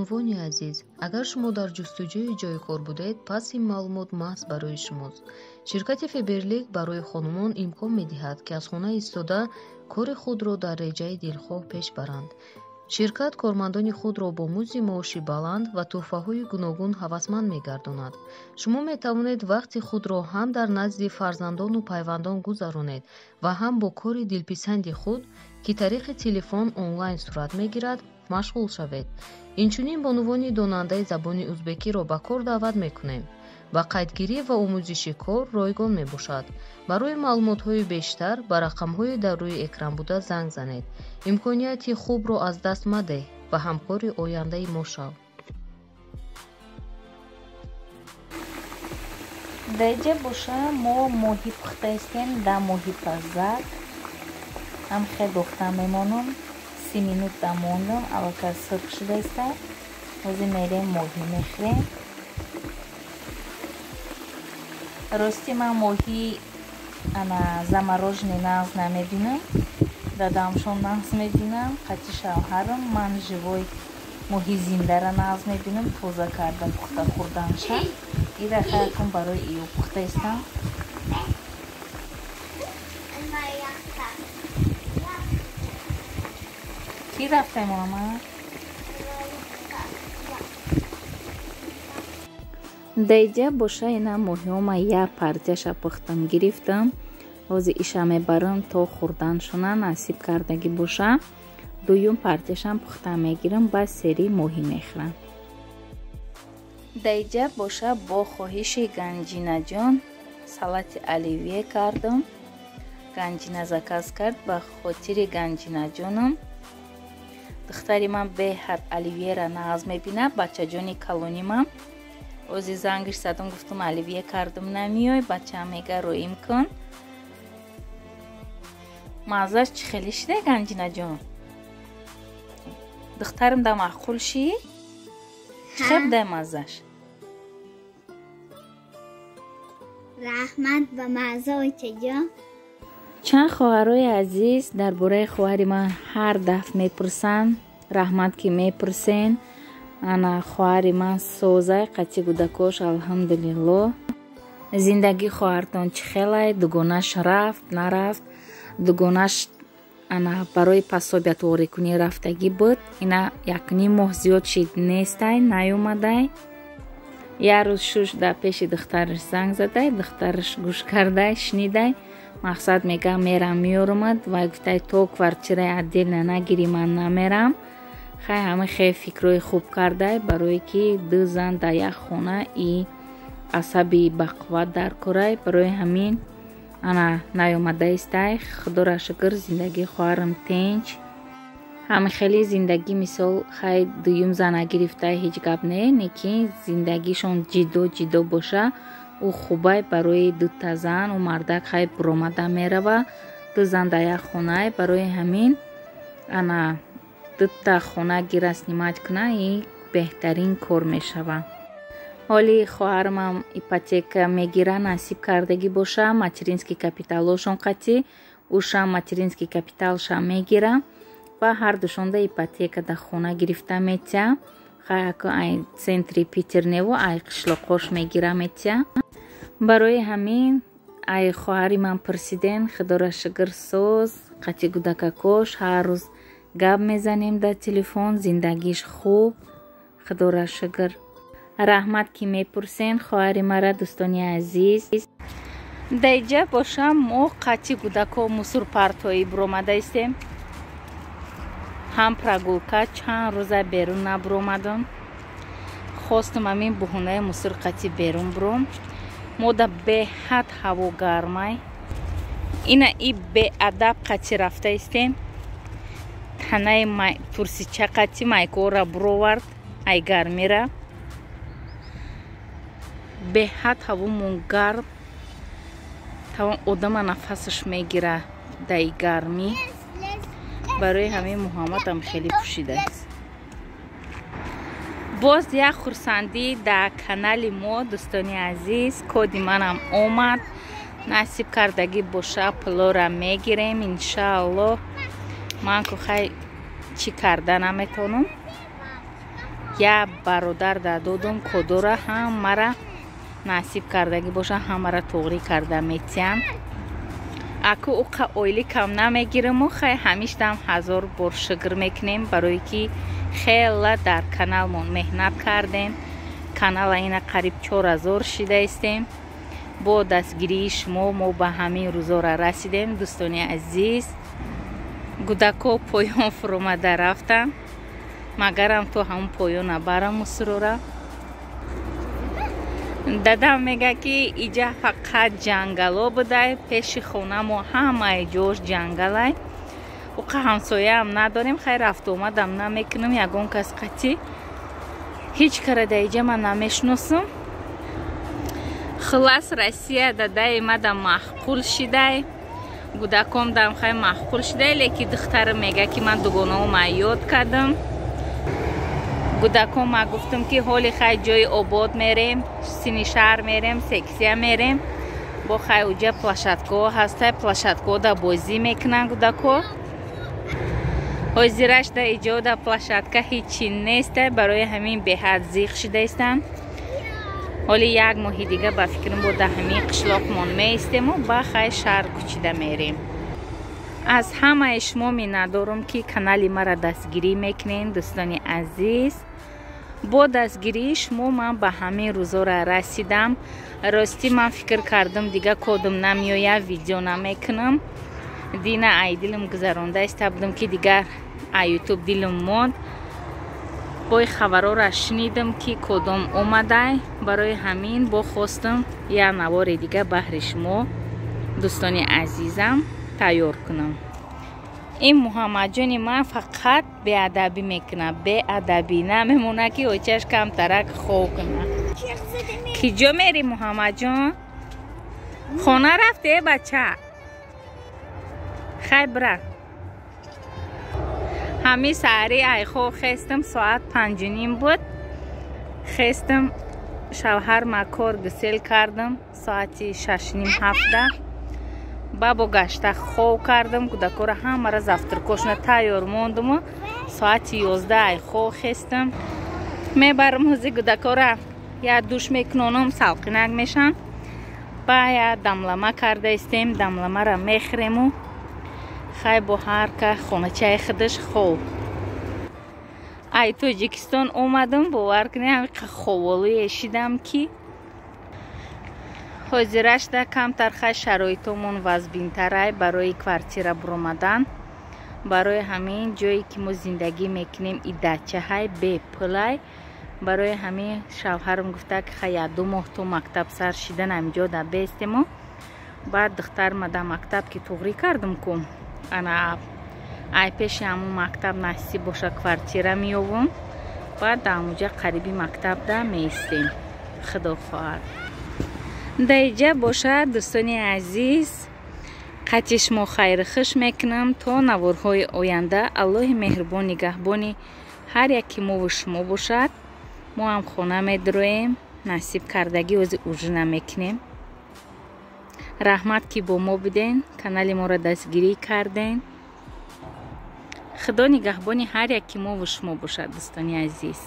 бонувони азиз, агар шумо дар ҷустуҷӯи ҷойи кор будед, пас ин маълумот маҳз барои шумост. Ширкати Феберлик барои хонумон имкон медиҳад, ки аз хона истода кори худро дар реҷаи дилхоҳ пеш баранд. ширкат кормандони худро бо музди маоши баланд ва тӯҳфаҳои гуногун ҳавасманд мегардонад. шумо метавонед вақти худро ҳам дар назди фарзандону пайвандон гузаронед ва ҳам бо кори дилписанди худ, ки тариқи телефон онлайн сурат мегирад, машғул шавед. инчунин бонувони донандаи забони ӯзбекиро ба кор даъват мекунем. ба қайдгирӣ ва омӯзиши кор ройгон мебошад. барои маълумотҳои бештар ба рақамҳои дар рӯи экран буда занг занед. имконияти хубро аз даст надеҳ ва ҳамкори ояндаи мо шав. даиҷа боша мо моҳӣ пухта истем, да моҳӣ пазак ҳам хел дохта мемонам. 30 минут дамондам, аллакай сирқ шуда иста. ҳозир мерем моҳӣ мехӯрем. рости ман моҳӣ ана замороженный нағз намебинам, дадамшон нағз мебинам, қати шавҳарам. ман живой моҳӣ зиндара нағз мебинам, тоза карда пухта хӯрданша. ира хаякун барои иё пухта истам. ки рафтем мама? даиҷа боша ина моҳиҳома як партияша пухтам гирифтам. ҳозир иша мебарам то хӯрдан шуна насиб кардагӣ боша. дуюм партияшам пухта мегирам, ба сери моҳӣ мехӯрам. даиҷа боша бо хоҳиши ганҷинаҷон салати оливье кардам. ганҷина заказ кард, ба хотири ганҷинаҷонам. духтари ман беҳад оливьера нағз мебинад, бачаҷони калонимам. ҳозир зангиш задам, гуфтам оливье кардам намеёй, бачаам мега роим кун. маззаш чӣ хеле шида ганҷинаҷон? духтарам да маъқул ши? чӣ хел буда маззаш? раҳмат ба мазза очаҷон. чанд хоҳарои азиз дар бораи хоҳари ман ҳар дафъ мепурсанд. раҳмат ки мепурсен. ана хоҳари ман созай, қати кӯдакош алҳамдулиллоҳ. зиндагии хоҳартон чӣ хелай? дугонаш рафт, нарафт? дугонаш ана барои пособиятворикунӣ рафтагӣ буд. ина 1.5 моҳ зиёд шид нестай, наёмадай. як рӯз шуш дар пеши духтараш занг задай, духтараш гӯш кардай, шнидай. мақсад мега мерам меёромад ва гуфтай то квартираи отдельно нагирӣ, ман намерам. хай ҳама хел фикрои хуб кардай, барое ки ду зан дар як хона и асаби бақувват дар корай. барои ҳамин ана наёмада истай. худоро шукр, зиндагии хоҳарам тинч. ҳама хели зиндагӣ мисол хай дуюм зана гирифтай ҳеҷ гап не, лекин зиндагишон ҷидо боша. ӯ хубай барои дута зан ӯ мардак хай буромада мерава. ду зан дар як хонае. барои ҳамин ана дута хона гира снимат куна, и беҳтарин кор мешава. ҳоли хоҳарамам ипотека мегира, насиб кардагӣ боша. материнский капиталошон қатӣ, ӯшам материнский капиталша мегира ва ҳардушонда ипотека да хона гирифта метия. хай аку ай центри питернево ай қишлоқош мегира метия. барои ҳамин ай хоҳари ман пурсиден, худоро шукр соз, қати кӯдакакош ҳар рӯз гап мезанем дар телефон, зиндагиш хуб, худоро шукр. раҳмат ки мепурсен хоҳари мара. дӯстони азиз, даиҷа боша мо қати кӯдако мусур партоӣ буромада истем. ҳам прогулка чанд рӯза берун набуромадам. хостам ҳамин буҳонаи мусур қати берун буром. мо да беҳад ҳаво гармай. ина и беадаб қати рафта истем. танаи турсича қати майкора буровард ай гармира. беҳад ҳавомон гарм. тавон одама нафасаш мегира даи гармӣ. барои ҳамин муҳаммадам хеле пӯшидааст. боз як хурсандӣ дар канали мо. дӯстони азиз, коди манам омад. насиб кардагӣ боша пулора мегирем иншааллоҳ. ман ку хай чӣ карда наметонам. я бародар да додум кодора ҳамара насиб кардагӣ боша ҳамара тоғрӣ карда метиям. Аку уқа ойли кам намегирему хай ҳамиштам 1000 бор шукр мекунем барое ки хела дар каналмон меҳнат кардем. Канала ина қариб 4000 шида истем. бо дастгирии шумо мо ба ҳамин рӯзора расидем. дӯстони азиз, гудако поён фуромада рафтам. магарам то ҳамун поёна бараму сурора. дадам мега ки иҷа фақат ҷангало будай, пеши хонамо ҳамаи ҷош ҷангалай. уқа ҳамсояам надорем, хай рафту омадам намекунам. ягон кас қатӣ ҳеҷ кара да иҷа ман намешиносам. хулас Россия дадай мада маҳқул шидай, гудаком дам хай маҳқул шидай, леки духтар мега ки ман дугонаома ёд кардам. гудаком ма гуфтам ки ҳоли хай ҷои обод мерем, сини шаҳр мерем, сексия мерем, бо хай уҷа плашадкаҳо ҳастай, плашадкаҳо да бозӣ мекунан гудако. ҳозираш да иҷода плашадка ҳичи нестай, барои ҳамин беҳад зиқ шида истанд. ҳоли як моҳи дига ба фикрам бо да ҳамин қишлоқмон меистему ба хай шаҳр кӯчида мерем. аз ҳамаи шумо миннатдорам ки канали мара дастгирӣ мекунен. дӯстони азиз, бо дастгирии шумо ман ба ҳамин рӯзора расидам. ростӣ ман фикр кардам дига кодам намеояд, видео намекунам. дина ай дилам гузаронда иста будам ки дигар ай ютуб дилам монд. бои хабарора шунидам ки кодом омадай, барои ҳамин бо хостам як навори дига баҳри шумо дӯстони азизам тайёр кунам. ин муҳаммадҷони ман фақат беадабӣ мекунад. беадабӣ намемона ки очаш камтарак хов кунад. киҷо мери муҳаммадҷон? хона рафте бача? хай бира. ҳамин саҳри айхо хестам, соат 5:30 буд. хестам шавҳар макор гусел кардам соати 6:30-7. бабо гашта хов кардам, гудакора ҳамара завтракошна тайёр мондуму соати 11 айхо хестам. мебарам ҳози гудакора я душ мекунонам, салқинак мешан. ба я дамлама карда истем, дамламара мехӯрему. хай бо ҳар ка хоначаи худаш хов. ай Тоҷикистон омадам, бовар кунед ҳамиқа ховолие шидам ки ҳозираш да камтар хай шароитомон вазбинтарай барои квартира буромадан. барои ҳамин ҷое ки мо зиндагӣ мекунем и дачаҳай бепулай. барои ҳамин шавҳарам гуфта ки хай 1-2 моҳ то мактаб сар шидан амҷо да бестему. баъд духтар мада мактаб ки туғрӣ кардам кум ана ай пеши ҳамун мактаб насиб боша квартира меёвам. баъд дамуҷа қариби мактаб да меистем. худо хоҳад даиҷа бошад. дӯстони азиз, қатъи шумо хайру хуш мекунам. то наворҳои оянда аллоҳи меҳрубон нигаҳбони ҳар яки мову шумо бошад. мо ҳам хона медуроем, насиб кардагӣ ози ужина мекунем. раҳмат ки бо мо буден, канали моро дастгирӣ карден. худо нигаҳбони ҳар яки мову шумо бошад. дӯстони азиз.